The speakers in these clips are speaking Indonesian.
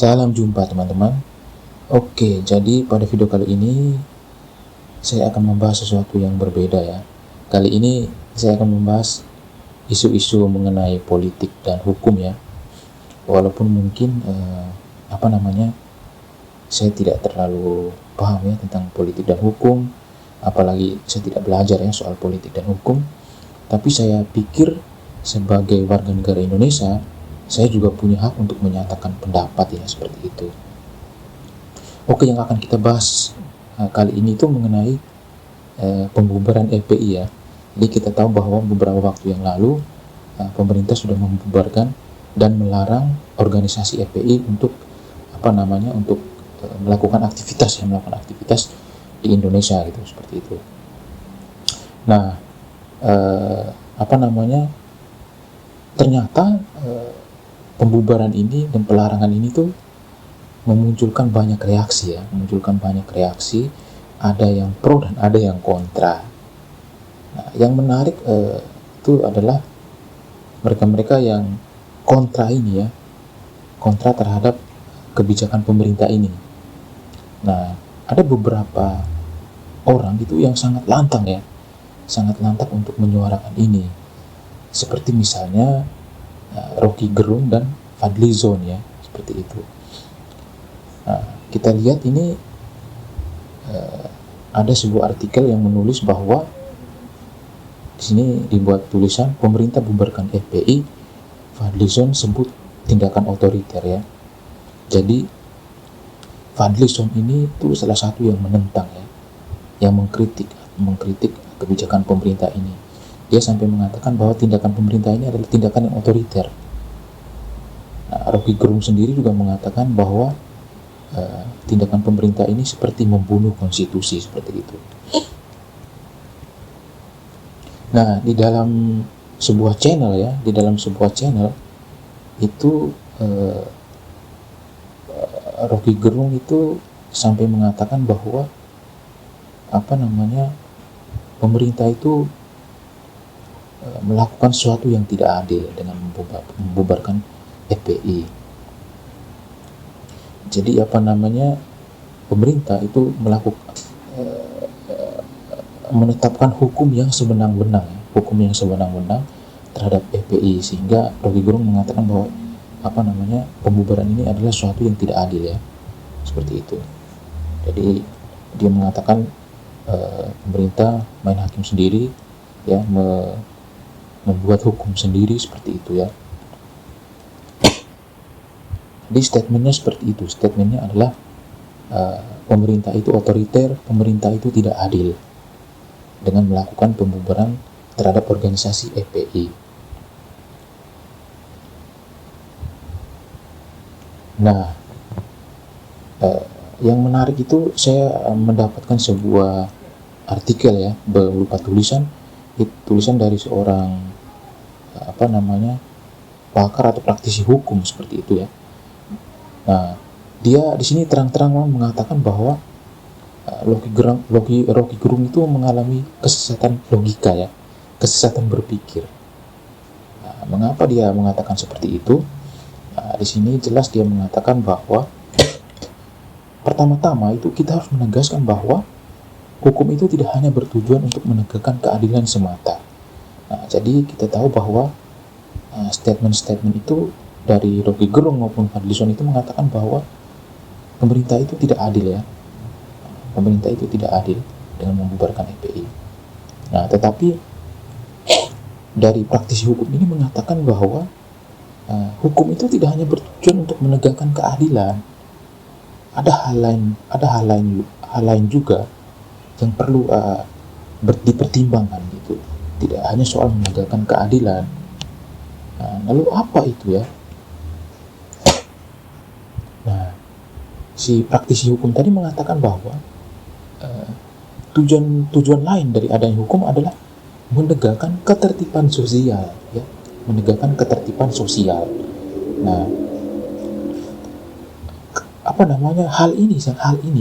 Salam jumpa teman-teman. Oke, jadi pada video kali ini saya akan membahas sesuatu yang berbeda ya. Kali ini saya akan membahas isu-isu mengenai politik dan hukum ya. Walaupun mungkin saya tidak terlalu paham ya tentang politik dan hukum, apalagi saya tidak belajar ya soal politik dan hukum. Tapi saya pikir sebagai warga negara Indonesia, saya juga punya hak untuk menyatakan pendapat ya, seperti itu. Oke, yang akan kita bahas kali ini itu mengenai pembubaran FPI ya. Jadi kita tahu bahwa beberapa waktu yang lalu pemerintah sudah membubarkan dan melarang organisasi FPI untuk melakukan aktivitas di Indonesia gitu, seperti itu. Nah, ternyata pembubaran ini dan pelarangan ini tuh memunculkan banyak reaksi. Ada yang pro dan ada yang kontra. Nah, yang menarik itu adalah mereka-mereka yang kontra ini ya, kontra terhadap kebijakan pemerintah ini. Nah, ada beberapa orang itu yang sangat lantang untuk menyuarakan ini, seperti misalnya Rocky Gerung dan Fadlizon ya, seperti itu. Nah, kita lihat ini ada sebuah artikel yang menulis bahwa di sini dibuat tulisan pemerintah bubarkan FPI, Fadlizon sebut tindakan otoriter ya. Jadi Fadlizon ini tuh salah satu yang menentang ya, yang mengkritik kebijakan pemerintah ini. Dia sampai mengatakan bahwa tindakan pemerintah ini adalah tindakan yang otoriter. Nah, Rocky Gerung sendiri juga mengatakan bahwa tindakan pemerintah ini seperti membunuh konstitusi, seperti itu. Nah, di dalam sebuah channel itu Rocky Gerung itu sampai mengatakan bahwa pemerintah itu melakukan sesuatu yang tidak adil dengan membubarkan FPI. Jadi pemerintah itu menetapkan hukum yang sewenang-wenang terhadap FPI, sehingga Rocky Gerung mengatakan bahwa pembubaran ini adalah sesuatu yang tidak adil ya, seperti itu. Jadi dia mengatakan pemerintah main hakim sendiri ya, membuat hukum sendiri, seperti itu ya. Jadi statementnya seperti itu. Statementnya adalah pemerintah itu otoriter, pemerintah itu tidak adil dengan melakukan pembubaran terhadap organisasi FPI. Nah, yang menarik itu saya mendapatkan sebuah artikel ya, berupa tulisan dari seorang pakar atau praktisi hukum, seperti itu ya. Nah, dia di sini terang-terangan mengatakan bahwa Rocky Gerung itu mengalami kesesatan logika ya, kesesatan berpikir. Nah, mengapa dia mengatakan seperti itu? Nah, di sini jelas dia mengatakan bahwa pertama-tama itu kita harus menegaskan bahwa hukum itu tidak hanya bertujuan untuk menegakkan keadilan semata. Nah, jadi kita tahu bahwa statement-statement itu dari Rocky Gerung maupun Fadlizon itu mengatakan bahwa pemerintah itu tidak adil ya. Pemerintah itu tidak adil dengan membubarkan FPI. Nah, tetapi dari praktisi hukum ini mengatakan bahwa hukum itu tidak hanya bertujuan untuk menegakkan keadilan. Ada hal lain juga yang perlu dipertimbangkan gitu. Tidak hanya soal menegakkan keadilan. Nah, lalu apa itu ya? Nah, si praktisi hukum tadi mengatakan bahwa tujuan lain dari adanya hukum adalah menegakkan ketertiban sosial ya, Nah, hal ini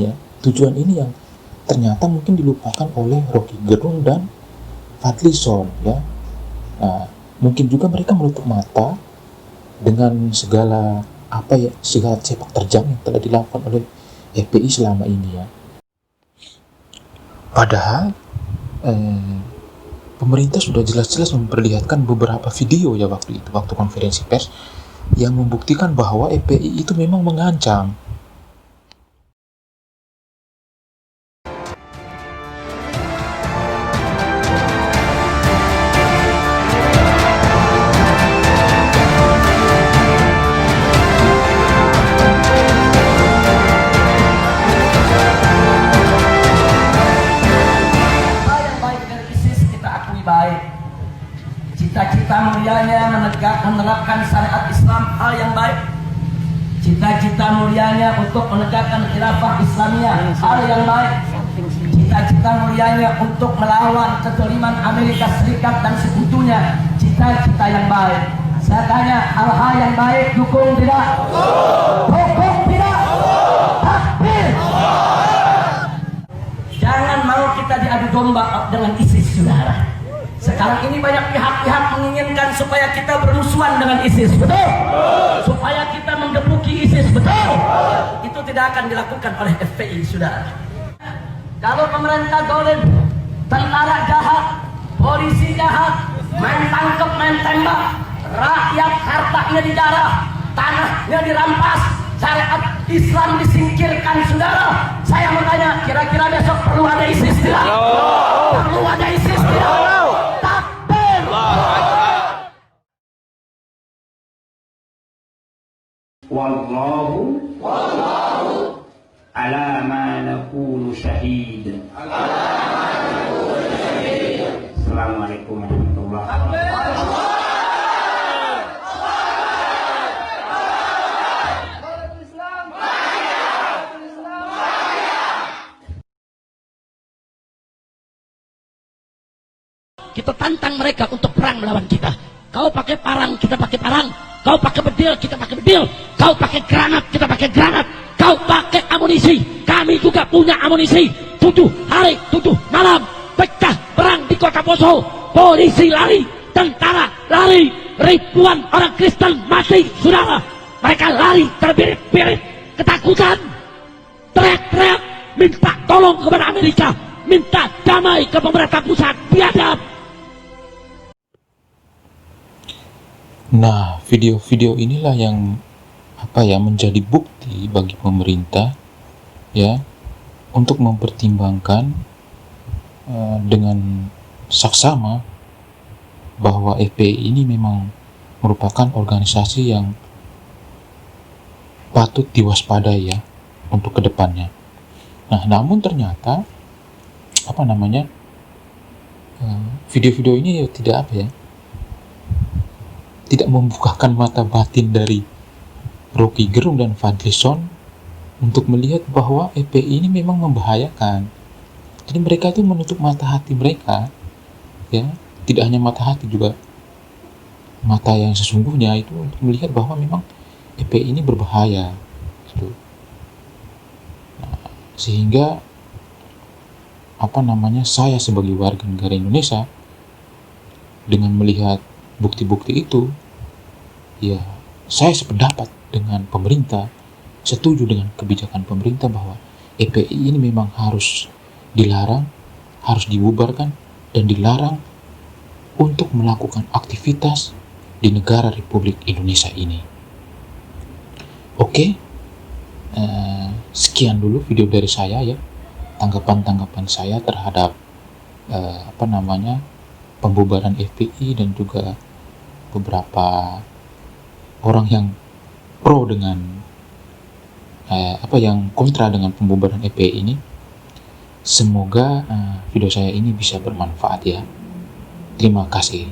ya, tujuan ini yang ternyata mungkin dilupakan oleh Rocky Gerung dan Fadlizon ya. Nah, mungkin juga mereka menutup mata dengan segala apa ya segala sepak terjang yang telah dilakukan oleh FPI selama ini ya. Padahal pemerintah sudah jelas-jelas memperlihatkan beberapa video ya waktu konferensi pers yang membuktikan bahwa FPI itu memang mengancam. Cita-cita mulianya menerapkan syariat Islam hal yang baik. Cita-cita mulianya untuk menegakkan khilafah Islamiyah hal yang baik. Cita-cita mulianya untuk melawan kezaliman Amerika Serikat dan sekutunya cita-cita yang baik. Saya tanya, hal-hal yang baik dukung tidak? Dukung tidak? Takbir. Jangan mau kita diadu domba dengan ISIS, saudara. Sekarang ini banyak pihak-pihak menginginkan supaya kita bermusuhan dengan ISIS, betul? Supaya kita menggebuki ISIS, betul? Itu tidak akan dilakukan oleh FPI, saudara. Kalau pemerintah zalim, tentara jahat, polisi jahat, main tangkap, main tembak, rakyat hartanya dijarah, tanahnya dirampas, syariat Islam disingkirkan, saudara. Saya mau tanya, kira-kira besok perlu ada ISIS tidak? Perlu ada ISIS tidak? Takbir! Wallahu ala ma naqulu syahid. Assalamualaikum warahmatullahi wabarakatuh. Kita tantang mereka untuk perang melawan kita. Kau pakai parang, kita pakai parang. Kau pakai bedil, kita pakai bedil. Kau pakai granat, kita pakai granat. Kau pakai amunisi, kami juga punya amunisi. 7 hari, 7 malam, pecah perang di kota Poso. Polisi lari, tentara lari, ribuan orang Kristen mati, saudara. Mereka lari terbirit-birit, ketakutan, teriak-teriak, minta tolong kepada Amerika, minta damai ke pemerintah pusat, biadab. Nah, video-video inilah yang menjadi bukti bagi pemerintah ya untuk mempertimbangkan dengan saksama bahwa FPI ini memang merupakan organisasi yang patut diwaspadai ya untuk kedepannya. Nah, namun ternyata video-video ini tidak membukakan mata batin dari Rocky Gerung dan Fadlizon untuk melihat bahwa FPI ini memang membahayakan. Jadi mereka itu menutup mata hati mereka, ya, tidak hanya mata hati juga mata yang sesungguhnya itu untuk melihat bahwa memang FPI ini berbahaya, gitu. Nah, sehingga saya sebagai warga negara Indonesia dengan melihat bukti-bukti itu, ya saya sependapat dengan pemerintah, setuju dengan kebijakan pemerintah bahwa FPI ini memang harus dilarang, harus dibubarkan, dan dilarang untuk melakukan aktivitas di negara Republik Indonesia ini. Oke, sekian dulu video dari saya ya, tanggapan-tanggapan saya terhadap pembubaran FPI dan juga beberapa orang yang pro dengan yang kontra dengan pembubaran FPI ini. Semoga video saya ini bisa bermanfaat ya. Terima kasih.